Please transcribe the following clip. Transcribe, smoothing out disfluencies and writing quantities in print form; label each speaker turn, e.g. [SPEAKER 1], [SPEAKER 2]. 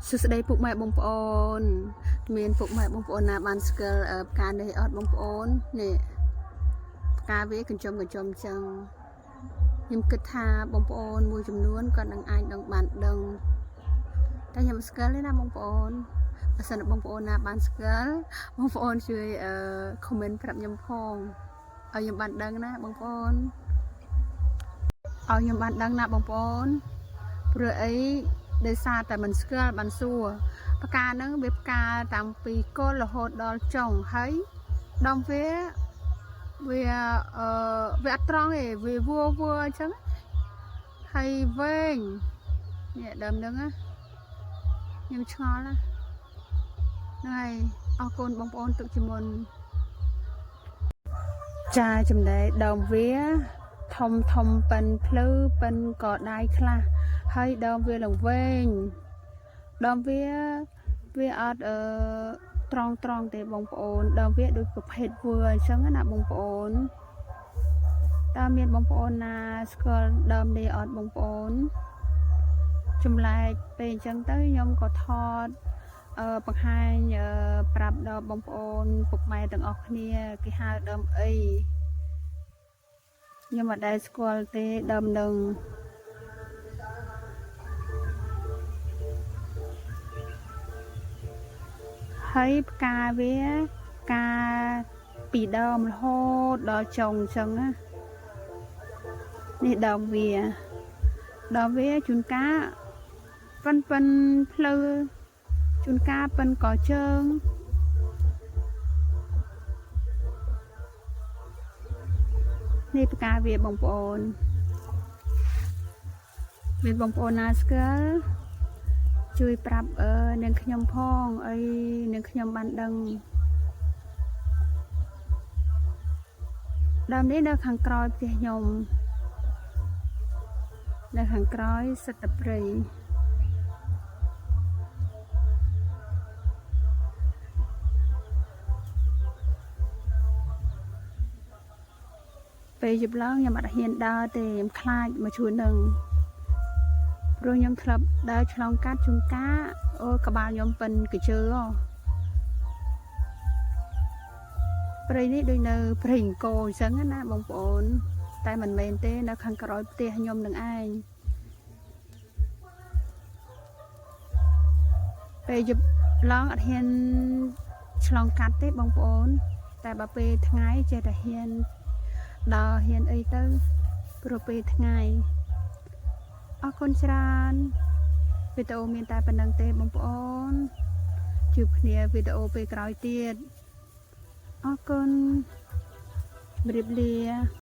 [SPEAKER 1] សួស្តីពុកម៉ែបងប្អូនមានពុកម៉ែបងប្អូនណាបានស្គាល់ផ្កានេះអត់បងប្អូននេះផ្កាវាកញ្ចុំចឹងខ្ញុំគិតថាបងប្អូនមួយចំនួនគាត់នឹងអាចនឹងបានដឹងតែខ្ញុំស្គាល់ទេណាបងប្អូនបើសិនបងប្អូនណាបានស្គាល់បងប្អូនជួយcomment ប្រាប់ខ្ញុំផងឲ្យខ្ញុំបានដឹងណាបងប្អូនឲ្យខ្ញុំបានដឹងណាបងប្អូនព្រោះអីដោយសារតែមិនស្គាល់បានសួរផ្កាហ្នឹងវាផ្កាតាំងពីគល់រហូតដល់ចុងហើយដងវាវាអត់ត្រង់ទេវាវអញ្ចឹងហើយវែងនេះដើមហ្នឹងណាខ្ញុំឆ្ងល់ណាហ្នឹងហើយអរគុណបងប្អូនទុកជាមុនចាចំណែកដើមវាធំប៉ិនភ្លឺប៉ិនក៏ដៃខ្លះហើយដើមវាឡើងវែងដើមវាអត់ត្រង់ទេបងប្អូនដើមវាដូចប្រភេទវើអញ្ចឹងណាបងប្អូនតើមានបងប្អូនណាស្គាល់ដើមនេះអត់បងប្អូនចម្លែកពេលអញ្ចឹងទៅខ្ញុំក៏ថតបង្ហាញប្រាប់ដល់បងប្អូនពុកម៉ែទាំងអស់គ្នាគេហៅដើមអីខ្ញុំអត់ដែលស្គាល់ទេដើមនឹងហើយផ្កាវាផ្កាពីដើមរហូតដល់ចុងអញ្ចឹងណានេះដើមវាជួនកាលប៉ិនភ្លឺជួនកាលប៉ិនកជើងនេះផ្កាវាបងប្អូនមានបងប្អូនណាស្គាល់ជួយប្រាប់នាងខ្ញុំផងអីនាងខ្ញុំបានដឹងដើមនេះនៅខាងក្រោយផ្ទះខ្ញុំនៅខាងក្រោយសិតតព្រៃពេលយប់ឡើងខ្ញុំអត់ហ៊ានដើរទេខ្ញុំខ្លាចមកជួននឹងព្រោះខ្ញុំធ្លាប់ដើរឆ្លងកាត់ជួនកាលអូក្បាលខ្ញុំប៉ិនកជើព្រៃនេះដូចនៅព្រៃអង្គរអញ្ចឹងណាបងប្អូនតែមិនមែនទេនៅខាងក្រោយផ្ទះខ្ញុំនឹងឯងពេលយប់ឡើងអត់ហ៊ានឆ្លងកាត់ទេបងប្អូនតែបើពេលថ្ងៃចេះតែហ៊ានដើរហ៊ានអីទៅព្រោះពេលថ្ងៃអរគុណច្រើនវីដេអូមានតែប៉ុណ្្នឹងទេបងប្អូនជួបគ្នាវីដេអូពេលក្រោយទៀតអរគុណជម្រាបលា